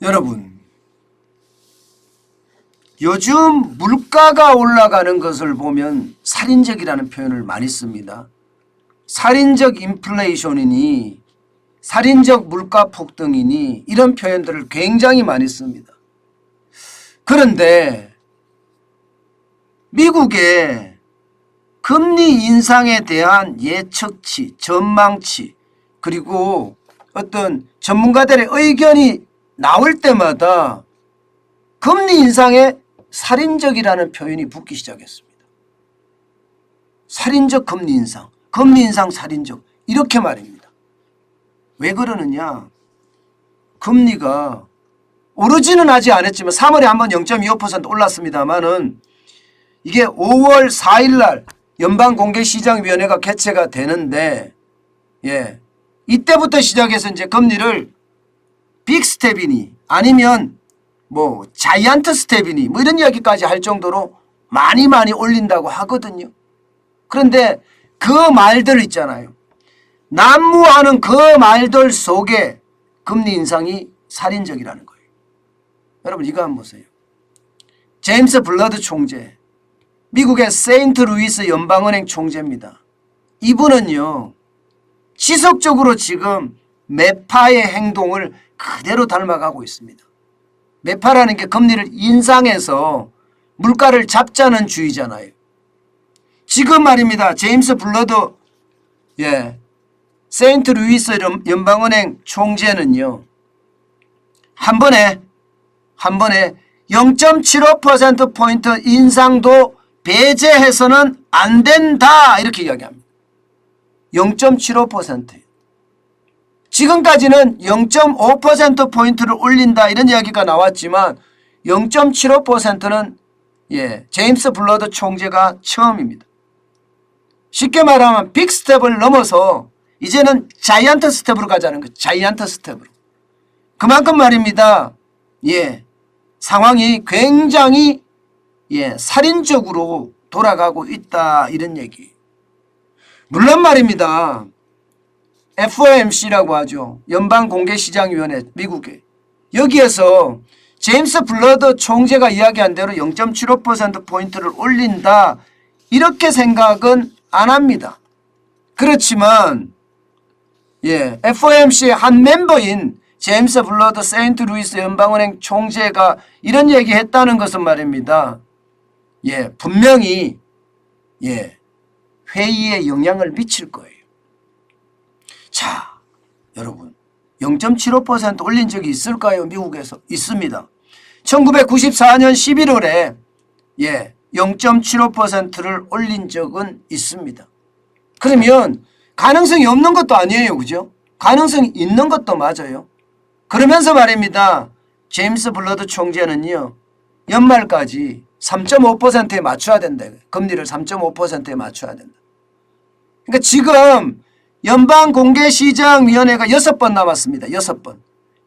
여러분, 요즘 물가가 올라가는 것을 보면 살인적이라는 표현을 많이 씁니다. 살인적 인플레이션이니 살인적 물가 폭등이니 이런 표현들을 굉장히 많이 씁니다. 그런데 미국의 금리 인상에 대한 예측치, 전망치, 그리고 어떤 전문가들의 의견이 나올 때마다 금리 인상에 살인적이라는 표현이 붙기 시작했습니다. 살인적 금리 인상 살인적, 이렇게 말입니다. 왜 그러느냐? 금리가 오르지는 아직 않았지만 3월에 한번 0.25% 올랐습니다만은 이게 5월 4일 날 연방공개시장위원회가 개최가 되는데, 이때부터 시작해서 이제 금리를 빅 스텝이니 아니면 뭐 자이언트 스텝이니 뭐 이런 이야기까지 할 정도로 많이 올린다고 하거든요. 그런데 그 말들 있잖아요. 난무하는 그 말들 속에 금리 인상이 살인적이라는 거예요. 여러분 이거 한번 보세요. 제임스 블러드 총재, 미국의 세인트루이스 연방은행 총재입니다. 이분은요 지속적으로 지금 매파의 행동을 그대로 닮아가고 있습니다. 매파라는 게 금리를 인상해서 물가를 잡자는 주의잖아요. 지금 말입니다. 제임스 블러드 세인트루이스 연방은행 총재는요 한 번에 0.75%포인트 인상도 배제해서는 안 된다 이렇게 이야기합니다. 0.75%. 지금까지는 0.5%포인트를 올린다 이런 이야기가 나왔지만 0.75%는 제임스 블러드 총재가 처음입니다. 쉽게 말하면 빅 스텝을 넘어서 이제는 자이언트 스텝으로 가자는 거죠. 자이언트 스텝으로. 그만큼 말입니다. 상황이 굉장히 살인적으로 돌아가고 있다 이런 얘기. 물론 말입니다. FOMC라고 하죠. 연방공개시장위원회 미국에. 여기에서 제임스 블러드 총재가 이야기한 대로 0.75%포인트를 올린다 이렇게 생각은 안 합니다. 그렇지만 FOMC의 한 멤버인 제임스 블러드 세인트루이스 연방은행 총재가 이런 얘기했다는 것은 말입니다. 분명히 회의에 영향을 미칠 거예요. 자, 여러분 0.75% 올린 적이 있을까요? 미국에서 있습니다. 1994년 11월에 0.75%를 올린 적은 있습니다. 그러면 가능성이 없는 것도 아니에요. 그죠? 가능성이 있는 것도 맞아요. 그러면서 말입니다. 제임스 블러드 총재는요. 연말까지 3.5%에 맞춰야 된다. 금리를 3.5%에 맞춰야 된다. 그러니까 지금 연방공개시장위원회가 6번 남았습니다. 6번.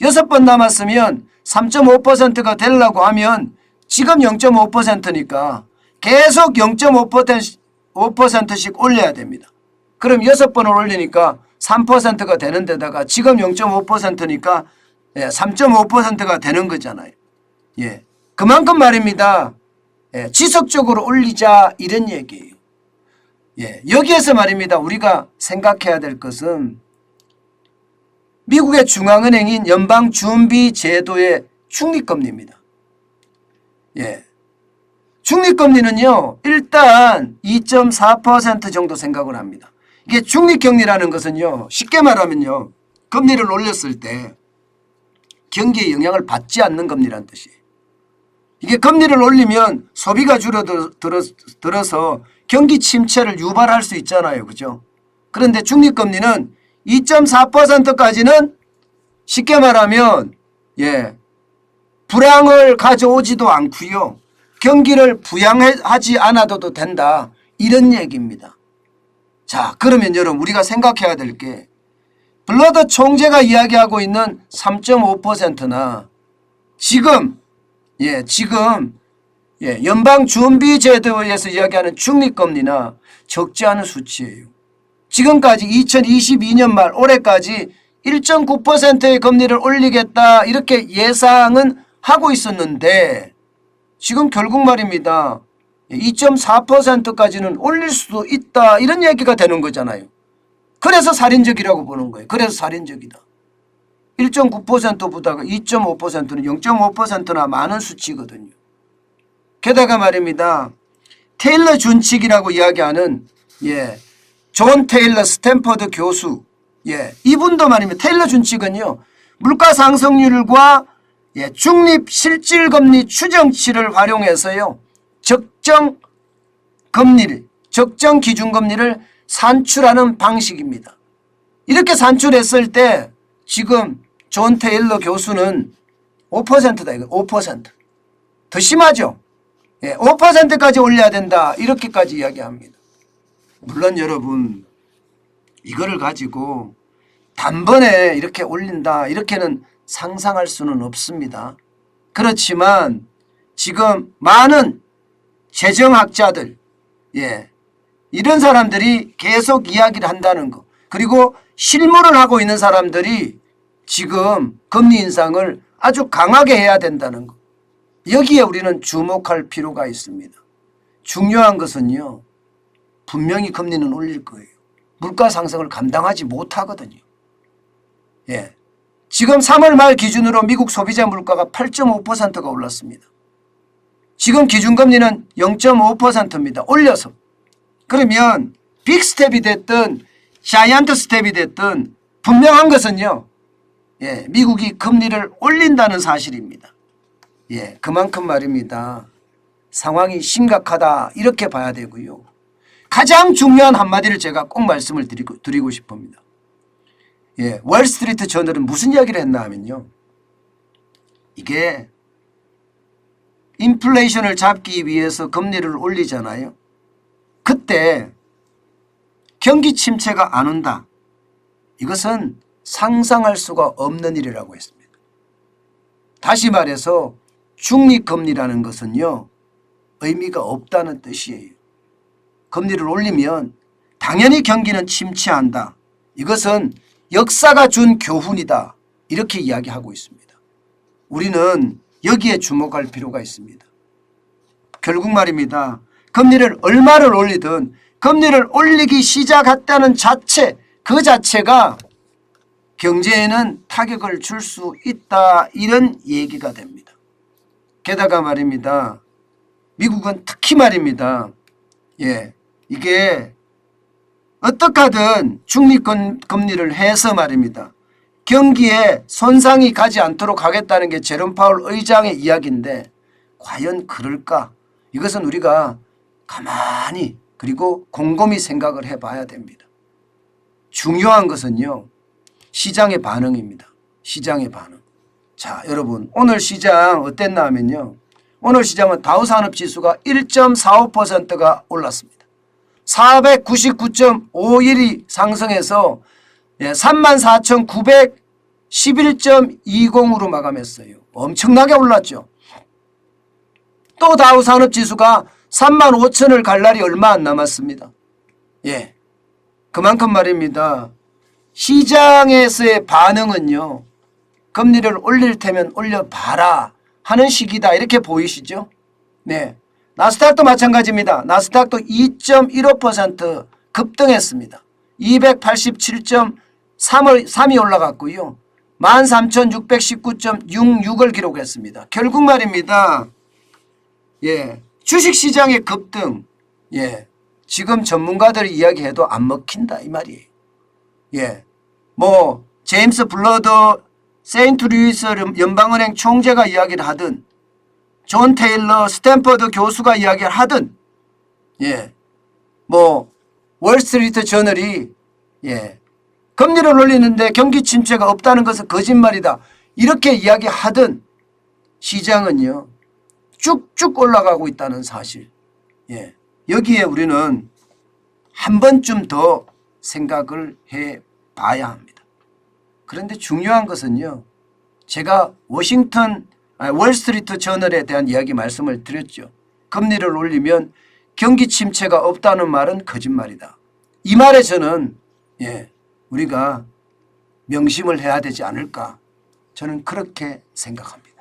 6번 남았으면 3.5%가 되려고 하면 지금 0.5%니까 계속 0.5%씩 올려야 됩니다. 그럼 6번을 올리니까 3%가 되는 데다가 지금 0.5%니까 3.5%가 되는 거잖아요. 그만큼 말입니다. 지속적으로 올리자 이런 얘기예요. 여기에서 말입니다. 우리가 생각해야 될 것은 미국의 중앙은행인 연방준비제도의 중립금리입니다. 중립금리는요. 일단 2.4% 정도 생각을 합니다. 이게 중립금리라는 것은요. 쉽게 말하면요. 금리를 올렸을 때 경기에 영향을 받지 않는 금리라는 뜻이에요. 이게 금리를 올리면 소비가 줄어들어서 경기 침체를 유발할 수 있잖아요. 그죠? 그런데 중립금리는 2.4%까지는 쉽게 말하면 불황을 가져오지도 않고요. 경기를 부양하지 않아도 된다. 이런 얘기입니다. 자, 그러면 여러분 우리가 생각해야 될 게 블러드 총재가 이야기하고 있는 3.5%나 지금 연방준비제도에서 이야기하는 중립금리나 적지 않은 수치예요. 지금까지 2022년 말 올해까지 1.9%의 금리를 올리겠다 이렇게 예상은 하고 있었는데 지금 결국 말입니다. 2.4%까지는 올릴 수도 있다 이런 얘기가 되는 거잖아요. 그래서 살인적이라고 보는 거예요. 그래서 살인적이다. 1.9%보다가 2.5%는 0.5%나 많은 수치거든요. 게다가 말입니다. 테일러 준칙이라고 이야기하는 존 테일러 스탠퍼드 교수 이분도 말입니다. 테일러 준칙은요. 물가 상승률과 중립 실질금리 추정치를 활용해서요. 적정 기준금리를 산출하는 방식입니다. 이렇게 산출했을 때 지금 존 테일러 교수는 5%다 이거 5%. 더 심하죠. 5%까지 올려야 된다 이렇게까지 이야기합니다. 물론 여러분 이거를 가지고 단번에 이렇게 올린다 이렇게는 상상할 수는 없습니다. 그렇지만 지금 많은 재정학자들 이런 사람들이 계속 이야기를 한다는 거 그리고 실무를 하고 있는 사람들이 지금 금리 인상을 아주 강하게 해야 된다는 거 여기에 우리는 주목할 필요가 있습니다. 중요한 것은요. 분명히 금리는 올릴 거예요. 물가 상승을 감당하지 못하거든요. 지금 3월 말 기준으로 미국 소비자 물가가 8.5%가 올랐습니다. 지금 기준금리는 0.5%입니다. 올려서. 그러면 빅스텝이 됐든 자이언트 스텝이 됐든 분명한 것은요. 미국이 금리를 올린다는 사실입니다. 그만큼 말입니다. 상황이 심각하다 이렇게 봐야 되고요. 가장 중요한 한마디를 제가 꼭 말씀을 드리고 싶습니다. 월스트리트 저널은 무슨 이야기를 했나 하면요. 이게 인플레이션을 잡기 위해서 금리를 올리잖아요. 그때 경기 침체가 안 온다. 이것은 상상할 수가 없는 일이라고 했습니다. 다시 말해서 중립금리라는 것은요. 의미가 없다는 뜻이에요. 금리를 올리면 당연히 경기는 침체한다. 이것은 역사가 준 교훈이다. 이렇게 이야기하고 있습니다. 우리는 여기에 주목할 필요가 있습니다. 결국 말입니다. 금리를 얼마를 올리든 금리를 올리기 시작했다는 자체 그 자체가 경제에는 타격을 줄 수 있다. 이런 얘기가 됩니다. 게다가 말입니다. 미국은 특히 말입니다. 이게 어떻게 하든 중립금리를 해서 말입니다. 경기에 손상이 가지 않도록 하겠다는 게 제롬 파월 의장의 이야기인데 과연 그럴까? 이것은 우리가 가만히 그리고 곰곰이 생각을 해봐야 됩니다. 중요한 것은요. 시장의 반응입니다. 시장의 반응. 자, 여러분 오늘 시장 어땠나 하면요. 오늘 시장은 다우산업지수가 1.45%가 올랐습니다. 499.51이 상승해서 34,911.20으로 마감했어요. 엄청나게 올랐죠. 또 다우산업지수가 35,000을 갈 날이 얼마 안 남았습니다. 그만큼 말입니다. 시장에서의 반응은요. 금리를 올릴 테면 올려봐라 하는 시기다 이렇게 보이시죠? 나스닥도 마찬가지입니다. 나스닥도 2.15% 급등했습니다. 287.3이 올라갔고요. 13,619.66을 기록했습니다. 결국 말입니다. 주식시장의 급등 지금 전문가들이 이야기해도 안 먹힌다 이 말이에요. 제임스 블러더 세인트 루이스 연방은행 총재가 이야기를 하든 존 테일러 스탠퍼드 교수가 이야기를 하든 월스트리트 저널이 금리를 올리는데 경기 침체가 없다는 것은 거짓말이다 이렇게 이야기하든 시장은요 쭉쭉 올라가고 있다는 사실 여기에 우리는 한 번쯤 더 생각을 해봐야 합니다. 그런데 중요한 것은요. 제가 월스트리트 저널에 대한 이야기 말씀을 드렸죠. 금리를 올리면 경기 침체가 없다는 말은 거짓말이다. 이 말에 저는 우리가 명심을 해야 되지 않을까 저는 그렇게 생각합니다.